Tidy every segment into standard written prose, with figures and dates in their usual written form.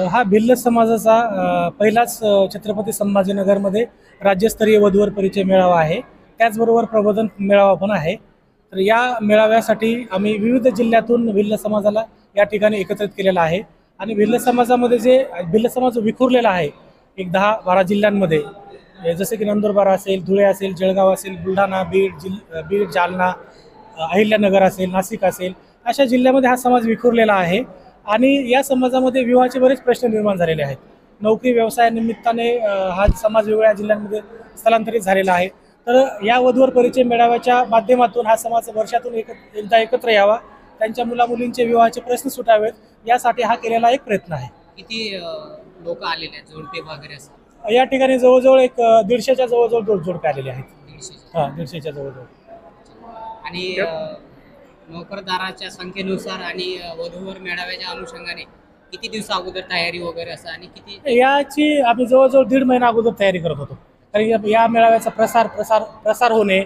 हा भिल्ल समाजाचा पहिलाच छत्रपती संभाजीनगरमध्ये राज्यस्तरीय वधूवर परिचय मेळावा आहे. त्याचबरोबर प्रबोधन मेळावा पण आहे. तर या मेळाव्यासाठी आम्ही विविध जिल्ह्यातून भिल्ल समाजाला या ठिकाणी एकत्रित केलेला आहे. आणि भिल्ल समाजामध्ये जे भिल्ल समाज विखुरलेला आहे एक 10-12 जिल्ह्यांमध्ये, जसे की नंदुरबार असेल, धुळे असेल, जळगाव असेल, बुलढाणा, बीड, जालना, अहिल्यानगर असेल, नाशिक असेल, अशा जिल्ह्यामध्ये हा समाज विखुरलेला आहे. आणि या समाजामध्ये विवाहाचे बरेच प्रश्न निर्माण झालेले आहेत. नोकरी व्यवसायानिमित्ताने हा समाज वेगवेगळ्या जिल्ह्यांमध्ये स्थलांतरित झालेला आहे. तर या वधूवर परिचय मेळाव्याच्या माध्यमातून हा समाज वर्षातून एकदा एकत्र यावा, त्यांच्या मुलामुलींचे विवाहाचे प्रश्न सुटावेत, यासाठी हा केलेला एक प्रयत्न आहे. किती लोक आलेले आहेत जोडपे वगैरे असं? या ठिकाणी जवळजवळ एक 150च्या जवळजवळ जोडपे आलेले आहेत. 150च्या जवळजवळ. आणि नोकरदाराच्या संख्येनुसार आणि वधूवर मेळाव्याच्या अनुषंगाने किती दिवस अगोदर तयारी वगैरे असं आणि किती याची आम्ही जवळजवळ 1.5 महिना अगोदर तयारी करत होतो. कारण या मेळाव्याचा प्रसार होणे,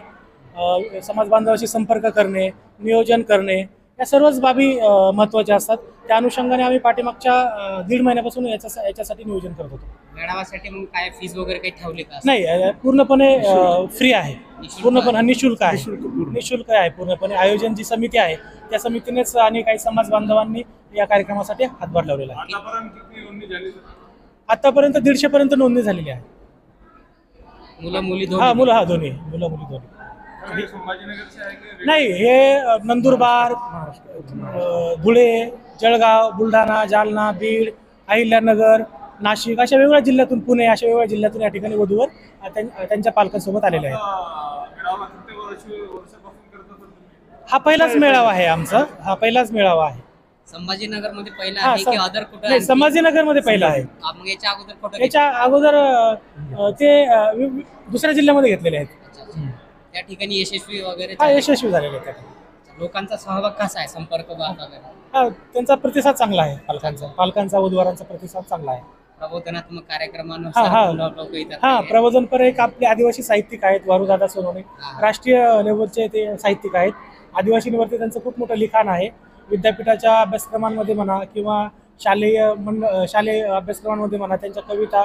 समाज बांधवांशी संपर्क करणे, नियोजन करणे, या सर्वच बाबी महत्त्वाच्या असतात. त्या अनुषंगाने आम्ही पाठीमागच्या 1.5 महिन्यापासून याच्यासाठी नियोजन करत होतो. मेळाव्यासाठी मग काय फीस वगैरे काही ठेवली का? नाही, पूर्णपणे फ्री आहे, पूर्णपणे निःशुल्क आहे. निःशुल्क आहे पूर्णपणे. आयोजन जी समिती आहे त्या समितीनेच आणि काही समाज बांधवांनी या कार्यक्रमासाठी हातभार लावलेला आहे. आतापर्यंत 150 पर्यंत नोंदणी झालेली आहे. मुलं मुली दोन्ही. नाही, हे नंदुरबार, धुळे, जळगाव, बुलढाणा, जालना, बीड, अहिल्यानगर, नाशिक अशा वेगवेगळ्या जिल्ह्यातून, पुणे अशा वेगवेगळ्या जिल्ह्यातून या ठिकाणी वधूवर त्यांच्या पालकांसोबत आलेले आहेत. हा पहिलाच मेळावा आहे आमचा. हा पहिलाच मेळावा आहे. संभाजीनगर मध्ये पहिला आहे की अदर कुठे? नाही, संभाजीनगर मध्ये पहिला आहे. मग याच्या अगोदर कुठे? याच्या अगोदर ते दुसऱ्या जिल्ह्यामध्ये घेतलेले आहेत. त्या ठिकाणी यशस्वी वगैरे यशस्वी झालेले आहेत. लोकांचा सहभाग कसा आहे, संपर्क वगैरे? त्यांचा प्रतिसाद चांगला आहे. पालकांचा वधूवरांचा प्रतिसाद चांगला आहे. प्रबोधनात्मक कार्यक्रमानुसार प्रबोधनपर एक आपले आदिवासी साहित्यिक आहेत, वारुदादा सोनवणे, राष्ट्रीय लेवलचे ते साहित्यिक आहेत. आदिवासींवरती त्यांचं खूप मोठं लिखाण आहे. विद्यापीठाच्या अभ्यासक्रमांमध्ये म्हणा किंवा शालेय अभ्यासक्रमांमध्ये म्हणा, त्यांच्या कविता,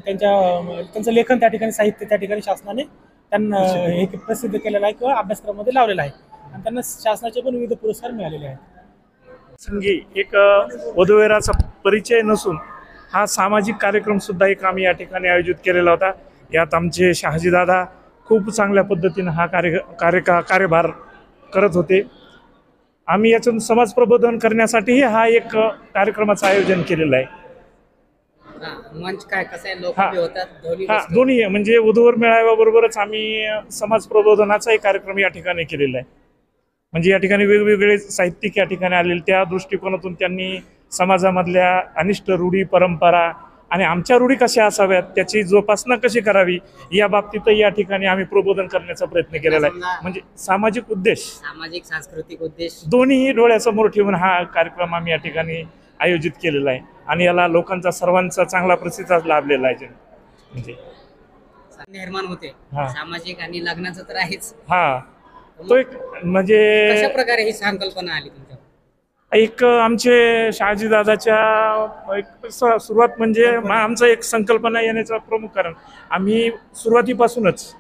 त्यांचं लेखन त्या ठिकाणी, साहित्य त्या ठिकाणी शासनाने त्यांना हे प्रसिद्ध केलेलं आहे किंवा अभ्यासक्रमामध्ये लावलेला आहे. आणि त्यांना शासनाचे पण विविध पुरस्कार मिळालेले आहेत. संगी एक वधूवराचा परिचय नसून हा सामाजिक कार्यक्रम सुद्धा एक आम्ही या ठिकाणी आयोजित केलेला होता. यात आमचे शहाजीदादा खूप चांगल्या पद्धतीने हा कार्यभार करत होते. आम्ही यातून समाज प्रबोधन करण्यासाठीही हा एक कार्यक्रमाचं आयोजन केलेलं आहे. मंच काय कसं आहे, लोक होतात दोन्ही, म्हणजे वधूवर मेळाव्याबरोबरच आम्ही समाज प्रबोधनाचाही कार्यक्रम या ठिकाणी केलेला आहे. म्हणजे या ठिकाणी वेगवेगळे साहित्यिक या ठिकाणी आलेले, त्या दृष्टिकोनातून त्यांनी समाजामधल्या अनिष्ट रूढी, परंपरा आणि आमच्या रूढी कशा असाव्यात, त्याची जोपासना कशी करावी, या बाबतीतही या ठिकाणी आम्ही प्रबोधन करण्याचा प्रयत्न केलेला आहे. म्हणजे सामाजिक उद्देश, सामाजिक सांस्कृतिक उद्देश दोन्हीही डोळ्यासमोर ठेवून हा कार्यक्रम आम्ही या ठिकाणी आयोजित केलेला आहे. आणि याला लोकांचा सर्वांचा चांगला प्रतिसाद लाभलेला आहे. म्हणजे निर्माण होते सामाजिक आणि लग्नाचं तर आहेच. तो एक म्हणजे कशा प्रकारे ही संकल्पना आली तुमच्या? एक आमचे शहाजीदादाच्या एक सुरुवात म्हणजे आमचं एक संकल्पना येण्याचं प्रमुख कारण, आम्ही सुरुवातीपासूनच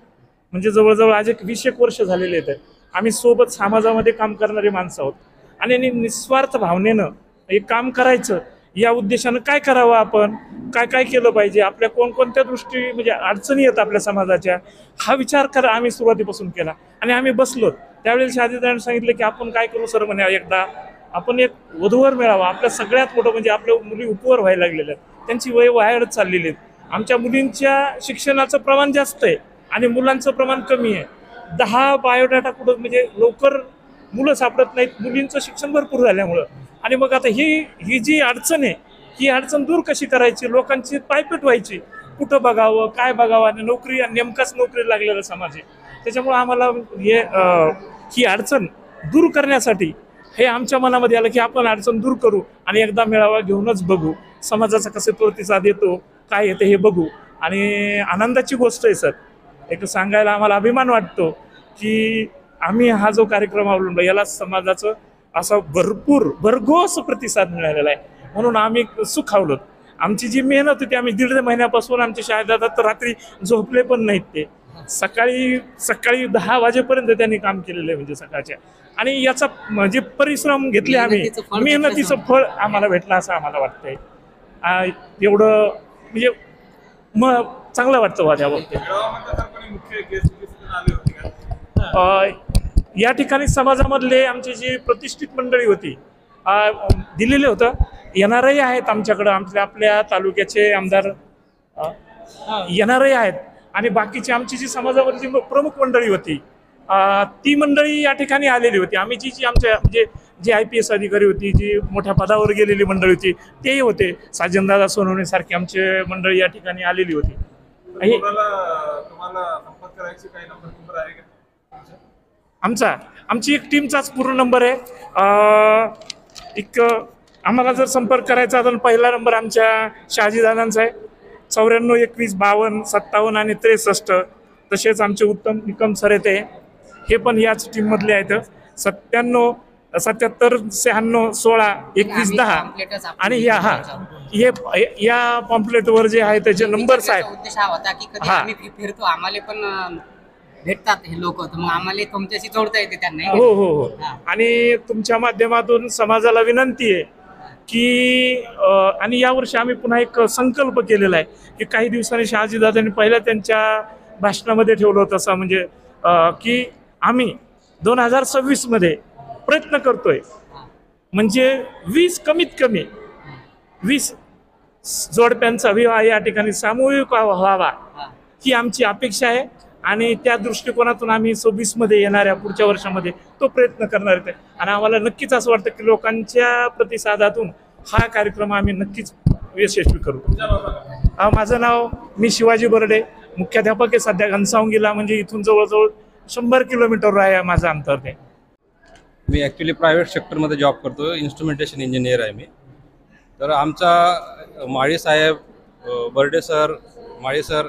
म्हणजे जवळजवळ आज एक 20 वर्ष झालेले आहेत आम्ही सोबत समाजामध्ये काम करणारी माणसं आहोत. आणि निस्वार्थ भावनेनं एक काम करायचं, या उद्देशानं काय करावं, आपण काय केलं पाहिजे, आपल्या कोणकोणत्या दृष्टी म्हणजे अडचणी आहेत आपल्या समाजाच्या, हा विचार आम्ही सुरुवातीपासून केला. आणि आम्ही बसलो त्यावेळेस शहाजीदादांनी सांगितलं की आपण काय करू सर, म्हणे एकदा आपण एक वधूवर मेळावा. आपल्या सगळ्यात मोठं म्हणजे आपल्या मुली उपवर व्हायला लागलेल्या आहेत, त्यांची वय वाढत चाललेली आहेत. आमच्या मुलींच्या शिक्षणाचं प्रमाण जास्त आहे आणि मुलांचं प्रमाण कमी आहे. 10 बायोडाटा कुठं म्हणजे लवकर मुलं सापडत नाहीत, मुलींचं शिक्षण भरपूर झाल्यामुळं. आणि मग आता ही जी अडचण आहे, ही अडचण दूर कशी करायची, लोकांची पायपीट व्हायची, कुठं बघावं, काय बघावं. आणि नोकरी, नेमकाच नोकरी लागलेला समाज आहे. त्याच्यामुळं आम्हाला ही अडचण दूर करण्यासाठी हे आमच्या मनामध्ये आलं की आपण अडचण दूर करू आणि एकदा मेळावा घेऊनच बघू, समाजाचा कसे प्रतिसाद येतो, काय येते हे बघू. आणि आनंदाची गोष्ट आहे सर, एक सांगायला आम्हाला अभिमान वाटतो की आम्ही हा जो कार्यक्रम अवलंबला याला समाजाचं असा भरघोस प्रतिसाद मिळालेला आहे. म्हणून आम्ही सुखावलो. आमची जी मेहनत होती, आम्ही 1.5 महिन्यापासून आमचे शाळेदादा तर रात्री झोपले पण नाहीत. ते सकाळी 10 वाजेपर्यंत त्यांनी काम केलेलं आहे, म्हणजे सकाळच्या. आणि याचा म्हणजे परिश्रम घेतले आम्ही, मेहनतीचं फळ आम्हाला भेटलं असं आम्हाला वाटतंय. एवढं म्हणजे मग चांगलं वाटतं बा त्या बाबतीत. या ठिकाणी समाजामधले आमची जी प्रतिष्ठित मंडळी होती दिलेले होतं. येणारही आहेत आमच्याकडं, आपल्या तालुक्याचे आमदार येणारही आहेत. आणि बाकीची आमची जी समाजामधली प्रमुख मंडळी होती ती मंडळी या ठिकाणी आलेली होती. आम्ही जी आमच्या म्हणजे जी IPS अधिकारी होती, जी मोठ्या पदावर गेलेली मंडळी होती, तेही होते. साजनदादा सोनवणे सारखी आमचे मंडळी या ठिकाणी आलेली होती. आमची एक टीमचाच पूर्ण नंबर आहे. आम्हाला जर संपर्क करायचा तर पहिला नंबर आमच्या शहाजीदादांचा आहे, 94 21 52 57 आणि 63. तसेच आमचे उत्तम निकम सर येते, हे पण याच टीममधले आहेत. 97 77 96 16 21 10. आणि या पॉम्पलेटवर जे आहे त्याचे नंबर्स आहेत. उद्देश हा होता की कधी आम्ही फिरतो, आम्हाला पण भेटतात हे लोक, तर मग आम्हाला तुमच्याशी जोडता येते त्यांना. हो. आणि तुमच्या माध्यमातून समाजाला विनंती आहे की आणि यावर्षी आम्ही पुन्हा एक संकल्प केलेला आहे की काही दिवसांनी शहाजीदादांनी पहिल्या त्यांच्या भाषणामध्ये ठेवलं होतं असं, म्हणजे की आम्ही 2026 मध्ये प्रयत्न करतोय म्हणजे 20 कमीत कमी 20 जोडप्यांचा विवाह या ठिकाणी सामूहिक व्हावा ही आमची अपेक्षा आहे. आणि त्या दृष्टिकोनातून आम्ही 26 मध्ये येणाऱ्या पुढच्या वर्षामध्ये तो प्रयत्न करणार आहे. आणि आम्हाला नक्कीच असं वाटतं की लोकांच्या प्रतिसादातून हा कार्यक्रम आम्ही नक्कीच यशस्वी करू. माझं नाव मी शिवाजी बर्डे, मुख्याध्यापक आहे सध्या घनसावंगीला, म्हणजे इथून जवळजवळ 100 किलोमीटर आहे माझं अंतर. ते मी ॲक्च्युली प्रायव्हेट सेक्टरमध्ये जॉब करतो, इन्स्ट्रुमेंटेशन इंजिनियर आहे मी. तर आमचा माळी सर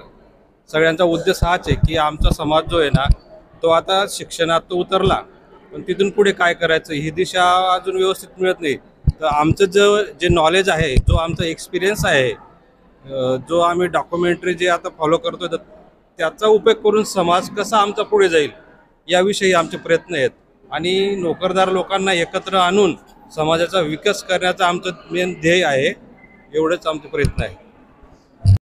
सगळ्यांचा उद्देश हाच आहे की आमचा समाज जो आहे ना तो आता शिक्षणात तो उतरला, पण तिथून पुढे काय करायचं ही दिशा अजून व्यवस्थित मिळत नाही. तर आमचं जे नॉलेज आहे, जो आमचा एक्सपिरियन्स आहे, जो आम्ही डॉक्युमेंटरी जे आता फॉलो करतो, तर त्याचा उपयोग करून समाज कसा आमचा पुढे जाईल याविषयी आमचे प्रयत्न आहेत. आणि नोकरदार लोकांना एकत्र आणून समाजाचा विकास करण्याचा आमचं मेन ध्येय आहे. एवढंच आमचे प्रयत्न आहे.